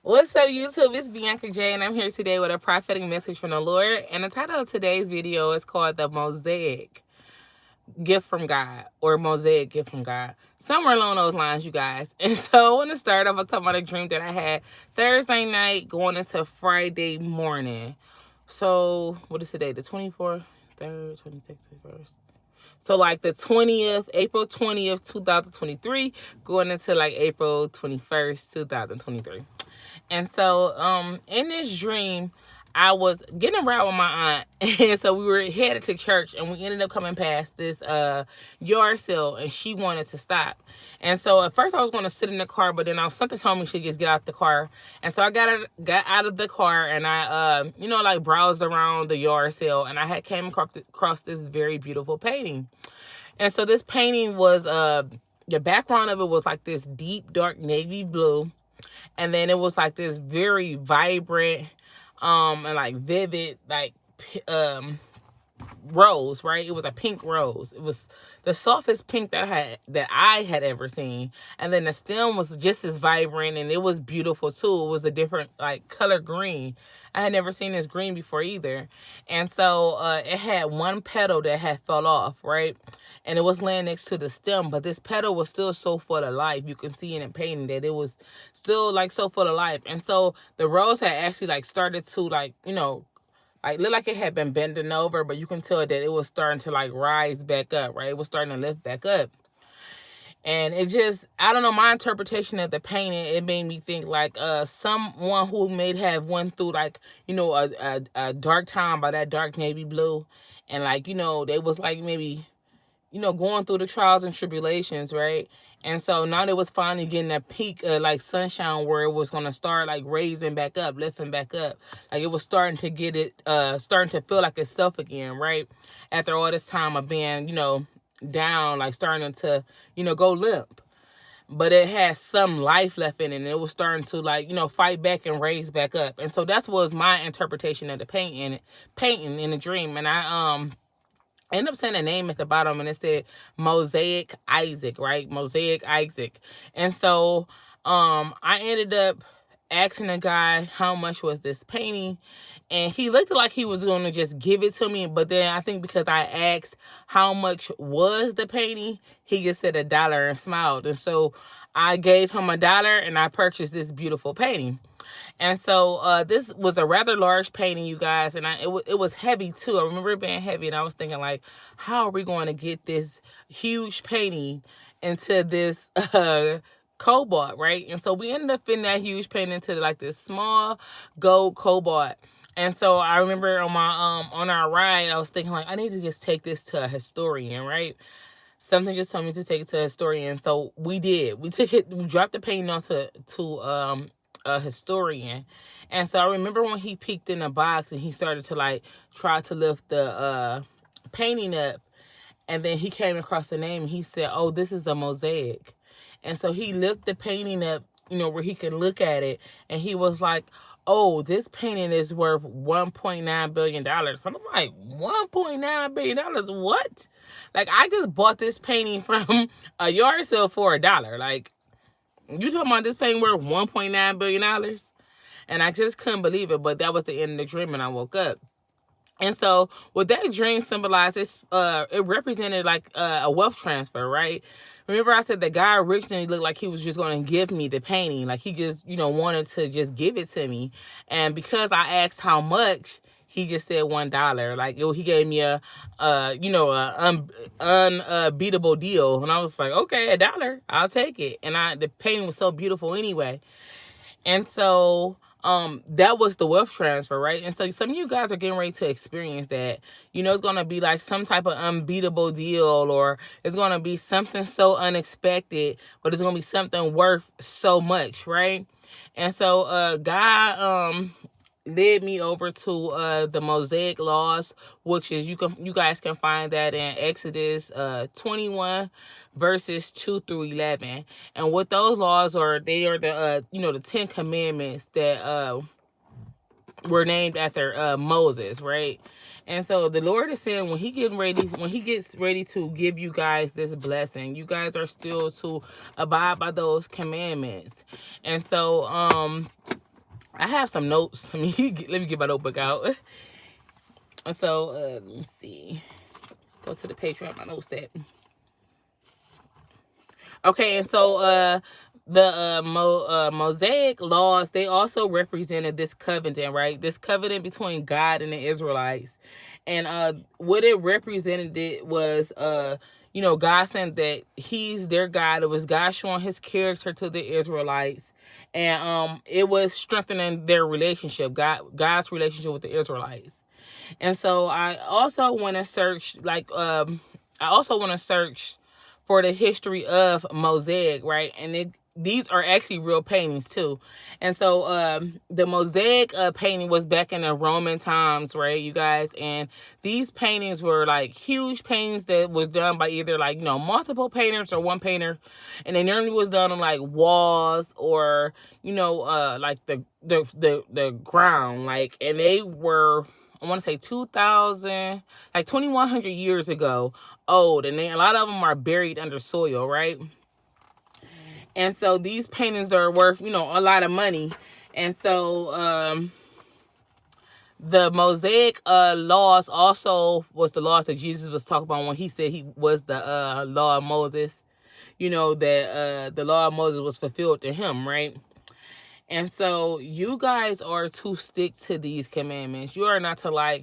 What's up, YouTube? It's Bianca J, and I'm here today with a prophetic message from the Lord. And the title of today's video is called the Mosaic Gift from God, or Mosaic Gift from God. Somewhere along those lines, you guys. And so I want to start off with talking about a dream that I had Thursday night going into Friday morning. So, what is today? The 24th, 3rd, 26th, 21st. So like the 20th, April 20th, 2023, going into like April 21st, 2023. And so in this dream, I was getting around with my aunt, and so we were headed to church, and we ended up coming past this yard sale, and she wanted to stop. And so at first I was going to sit in the car, but then something told me she just get out the car. And so I got out of the car, and I like browsed around the yard sale, and I had came across this very beautiful painting. And so this painting was the background of it was like this deep dark navy blue, and then it was like this very vibrant and like vivid like rose, right? It was a pink rose. It was the softest pink that I had ever seen. And then the stem was just as vibrant, and it was beautiful too. It was a different like color green. I had never seen this green before either. And so it had one petal that had fell off, right? And it was laying next to the stem, but this petal was still so full of life. You can see in the painting that it was still like so full of life. And so the rose had actually like started to like, like look like it had been bending over, but you can tell that it was starting to like rise back up, right? It was starting to lift back up. And it just, I don't know, my interpretation of the painting, it made me think like someone who may have went through like, a dark time by that dark navy blue. And like, they was like maybe, going through the trials and tribulations, right? And so now it was finally getting a peak of like sunshine where it was going to start like raising back up, lifting back up. Like it was starting to get it, starting to feel like itself again, right? After all this time of being, down, like starting to, go limp. But it had some life left in it, and it was starting to like, fight back and raise back up. And so that was my interpretation of the painting in the dream. And I ended up saying a name at the bottom, and it said Mosaic Issac, right? Mosaic Issac. And so I ended up asking the guy how much was this painting, and he looked like he was going to just give it to me. But then I think because I asked how much was the painting, he just said $1 and smiled. And so I gave him $1, and I purchased this beautiful painting. And so this was a rather large painting, you guys, and it was heavy too. I remember it being heavy, and I was thinking like, how are we going to get this huge painting into this cobalt, right? And so we ended up fitting that huge painting into like this small gold cobalt. And so I remember on my on our ride, I was thinking like, I need to just take this to a historian, right? Something just told me to take it to a historian. So we did. We took it. We dropped the painting onto a historian. And so I remember when he peeked in the box and he started to like try to lift the painting up, and then he came across the name and he said, "Oh, this is a mosaic." And so he lifted the painting up, where he could look at it, and he was like, "Oh, this painting is worth $1.9 billion. So I'm like, $1.9 billion? What? Like, I just bought this painting from a yard sale for $1. Like, you talking about this painting worth $1.9 billion? And I just couldn't believe it, but that was the end of the dream, and I woke up. And so what that dream symbolized, it represented like a wealth transfer, right? Remember I said the guy originally looked like he was just going to give me the painting. Like he just, wanted to just give it to me. And because I asked how much, he just said $1. Like he gave me a unbeatable deal. And I was like, okay, $1, I'll take it. And the painting was so beautiful anyway. And so that was the wealth transfer, right? And so some of you guys are getting ready to experience that. It's going to be like some type of unbeatable deal, or it's going to be something so unexpected, but it's going to be something worth so much, right? And so God led me over to the Mosaic laws, which is you guys can find that in Exodus 21 verses 2 through 11. And what those laws are, they are the the 10 commandments that were named after Moses, right? And so the Lord is saying when he gets ready to give you guys this blessing, you guys are still to abide by those commandments. And so I have some notes. Let me get my notebook out. And so, let me see. Go to the page where my notes at. Okay, and so the Mosaic laws, they also represented this covenant, right? This covenant between God and the Israelites. And what it represented it was God saying that he's their God. It was God showing his character to the Israelites. And it was strengthening their relationship, God's relationship with the Israelites. And so I also want to search for the history of Mosaic, right? And these are actually real paintings too. And so the Mosaic painting was back in the Roman times, right, you guys? And these paintings were like huge paintings that was done by either like, multiple painters or one painter. And they normally was done on like walls or, like the ground, like, and they were, I want to say 2100 years ago old, and a lot of them are buried under soil, right? And so these paintings are worth, a lot of money. And so the Mosaic laws also was the laws that Jesus was talking about when he said he was the law of Moses, that the law of Moses was fulfilled to him, right? And so you guys are to stick to these commandments. You are not to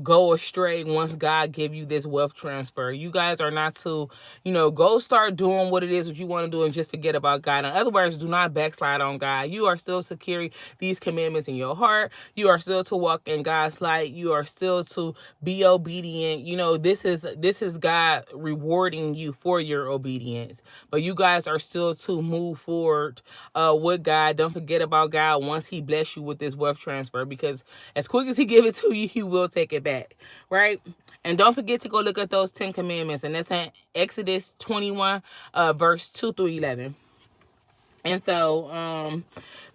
go astray once God give you this wealth transfer. You guys are not to, go start doing what it is what you want to do and just forget about God. In other words, do not backslide on God. You are still to carry these commandments in your heart. You are still to walk in God's light. You are still to be obedient. This is God rewarding you for your obedience. But you guys are still to move forward with God. Don't forget about God once he bless you with this wealth transfer, because as quick as he give it to you, he will take it back, right? And don't forget to go look at those 10 commandments, and that's in Exodus 21 verse 2 through 11. And so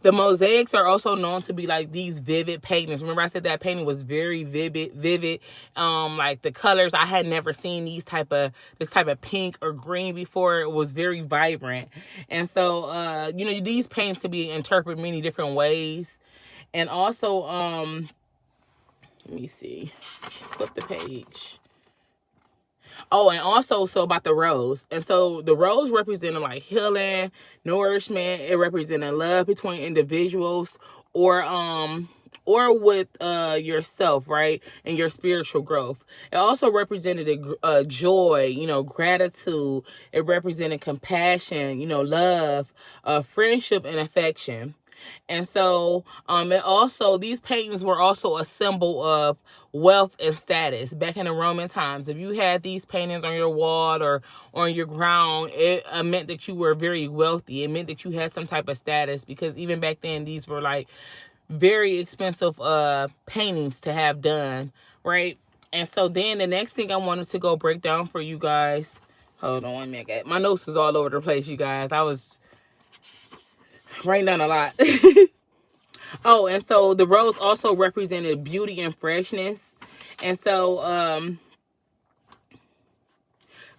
the mosaics are also known to be like these vivid paintings. Remember I said that painting was very vivid. Like the colors, I had never seen this type of pink or green before. It was very vibrant. And so these paintings can be interpreted many different ways. And also let me see, flip the page. Oh, and also, so about the rose. And so the rose represented like healing, nourishment. It represented love between individuals or with yourself, right? And your spiritual growth. It also represented joy, gratitude. It represented compassion, love, friendship, and affection. And so these paintings were also a symbol of wealth and status back in the Roman times. If you had these paintings on your wall or on your ground, it meant that you were very wealthy. It meant that you had some type of status, because even back then these were like very expensive paintings to have done, right? And so then the next thing I wanted to go break down for you guys. Hold on 1 minute. My notes was all over the place, you guys. I was writing down a lot. Oh, and so the rose also represented beauty and freshness. And so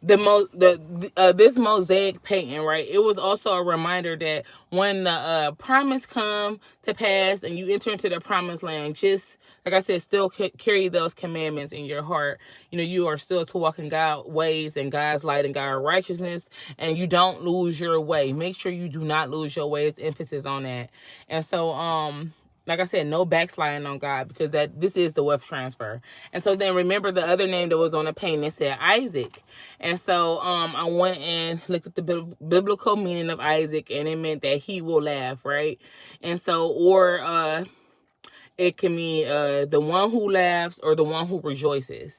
this mosaic painting, right, it was also a reminder that when the promise come to pass and you enter into the promised land, just like I said, still carry those commandments in your heart. You are still to walk in God's ways and God's light and God's righteousness, and you don't lose your way. Make sure you do not lose your way. It's emphasis on that. And so like I said, no backsliding on God, because this is the wealth transfer. And so then remember the other name that was on the painting, it said Isaac. And so I went and looked at the biblical meaning of Isaac, and it meant that he will laugh, right? And so, or it can mean the one who laughs or the one who rejoices.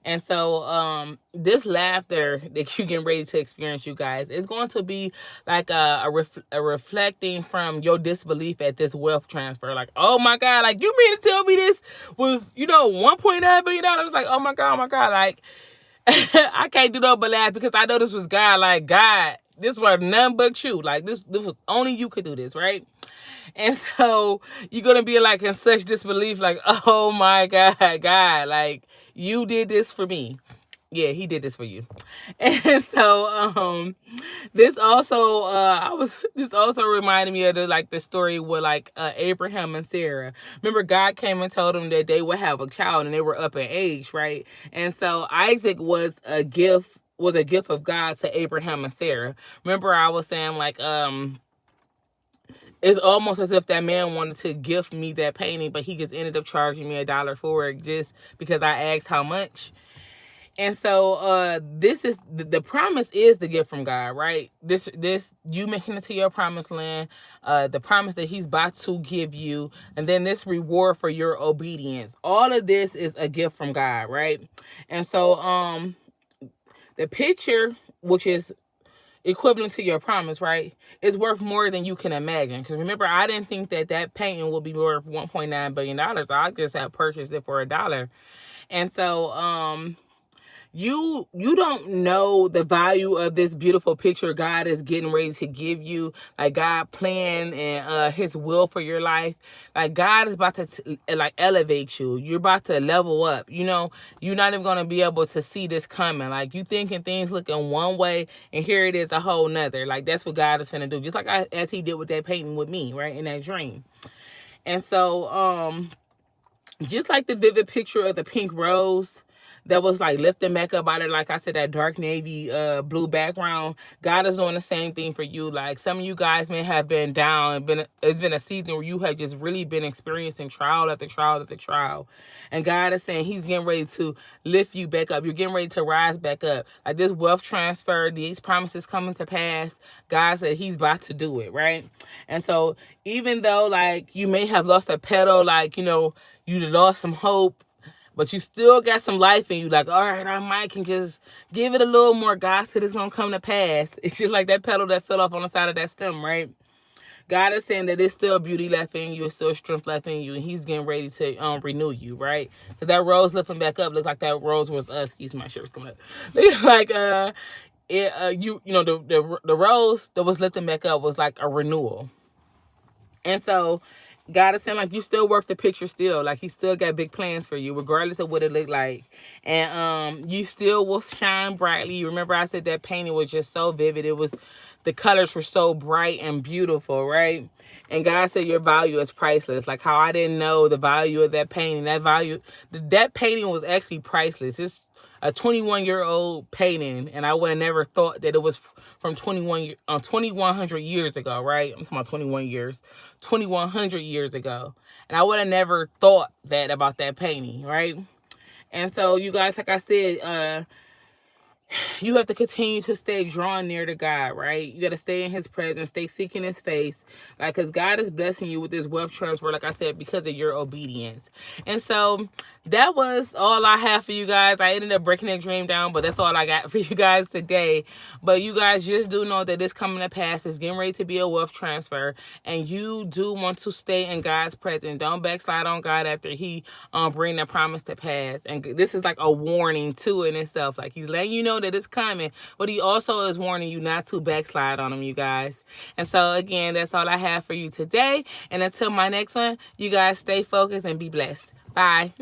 And so this laughter that you're getting ready to experience, you guys, is going to be like a reflecting from your disbelief at this wealth transfer. Like, oh my God, like, you mean to tell me this was, $1.9 billion? Like, oh my God, like, I can't do no but laugh, because I know this was God. Like, God, this was none but you. Like, this was only you could do this, right? And so you're going to be like in such disbelief, like, oh my God, God, like, you did this for me. Yeah, he did this for you. And so this also this also reminded me of the story with Abraham and Sarah. Remember, God came and told them that they would have a child, and they were up in age, right? And so Isaac was a gift of God to Abraham and Sarah. Remember, I was saying it's almost as if that man wanted to gift me that painting, but he just ended up charging me $1 for it just because I asked how much. And so this is the promise is the gift from God, right? This you making it to your promised land, the promise that he's about to give you, and then this reward for your obedience. All of this is a gift from God, right? And so the picture, which is equivalent to your promise, right, is worth more than you can imagine. Because remember, I didn't think that painting would be worth $1.9 billion. I just have purchased it for $1. And so you don't know the value of this beautiful picture God is getting ready to give you. Like, God plan and his will for your life. Like, God is about to elevate you. You're about to level up. You know, you're not even going to be able to see this coming. Like, you thinking things looking one way, and here it is a whole nother. Like, that's what God is finna do. Just as he did with that painting with me, right, in that dream. And so just like the vivid picture of the pink rose that was lifting back up out of, like I said, that dark navy blue background, God is doing the same thing for you. Like, some of you guys may have been down, it's been a season where you have just really been experiencing trial after trial after trial, and God is saying he's getting ready to lift you back up. You're getting ready to rise back up. Like, this wealth transfer, these promises coming to pass, God said he's about to do it, right? And so even though you may have lost a pedal, you lost some hope, but you still got some life in you. All right, I might can just give it a little more. God said it's going to come to pass. It's just like that petal that fell off on the side of that stem, right? God is saying that there's still beauty left in you. There's still strength left in you. And he's getting ready to renew you, right? Because that rose lifting back up looks like that rose was, excuse my shirt's coming up. The rose that was lifting back up was like a renewal. And so God is saying, you still worth the picture still. He still got big plans for you, regardless of what it looked like. And you still will shine brightly. Remember, I said that painting was just so vivid. The colors were so bright and beautiful, right? And God said your value is priceless. Like how I didn't know the value of that painting. That painting was actually priceless. It's a 21-year-old painting, and I would have never thought that it was from 2,100 years ago, right? I'm talking about 2,100 years ago. And I would have never thought that about that painting, right? And so, you guys, like I said, you have to continue to stay drawn near to God, right? You got to stay in his presence, stay seeking his face, because God is blessing you with this wealth transfer, like I said, because of your obedience. And so that was all I have for you guys. I ended up breaking that dream down, but that's all I got for you guys today. But you guys just do know that this coming to pass is getting ready to be a wealth transfer, and you do want to stay in God's presence. Don't backslide on God after he bring the promise to pass. And this is like a warning too in itself. He's letting you know that it's coming, but he also is warning you not to backslide on him, you guys. And so again, that's all I have for you today. And until my next one, you guys stay focused and be blessed. Bye.